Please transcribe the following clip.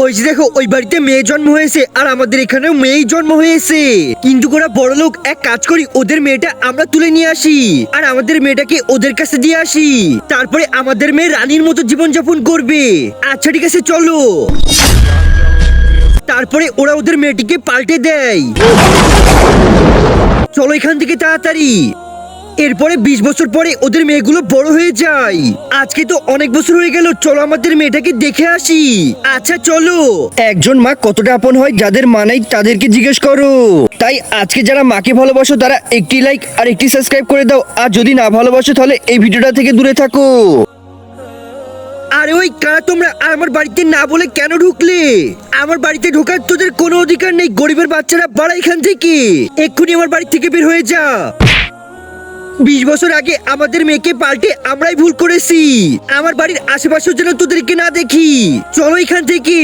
ওই যে দেখো ওই বাড়িতে মেয়ে জন্ম হয়েছে আর আমাদের এখানেও মেয়েই জন্ম হয়েছে, কিন্তু ওরা বড় লোক। এক কাজ করি, ওদের মেয়েটা আমরা তুলে নিয়ে আসি আর আমাদের মেয়েটাকে ওদের কাছে দিয়ে আসি, তারপরে আমাদের মেয়ে রানীর মতো জীবনযাপন করবে। আচ্ছা ঠিক আছে চলো। তারপরে ওরা ওদের মেয়েটিকে পাল্টে দেয়। চলো এখান থেকে তাড়াতাড়ি। এরপরে 20 বছর পরে ওদের মেয়েগুলো বড় হয়ে যায়। আজকে তো অনেক বছর হয়ে গেল, চলো আমাদের মেয়েটাকে দেখে আসি। আচ্ছা চলো। একজন মা কতটা আপন হয় যাদের মা নাই তাদেরকে জিজ্ঞেস করো। তাই আজকে যারা মাকে ভালোবাসো তারা একটি লাইক আর একটি সাবস্ক্রাইব করে দাও, আর যদি না ভালোবাসো তাহলে এই ভিডিওটা থেকে দূরে থাকো। আরে ওই কারা তোমরা? আর আমার বাড়িতে না বলে কেন ঢুকলে? আমার বাড়িতে ঢোকার তোদের কোনো অধিকার নেই। গরিবের বাচ্চারা, বাড়া এখান থেকে, এক্ষুনি আমার বাড়ি থেকে বের হয়ে যা। 20 বছর আগে আমাদের মেয়েকে পাল্টে আমরাই ভুল করেছি। আমার বাড়ির আশেপাশেও যেন তোদেরকে না দেখি। চলো এখান থেকে।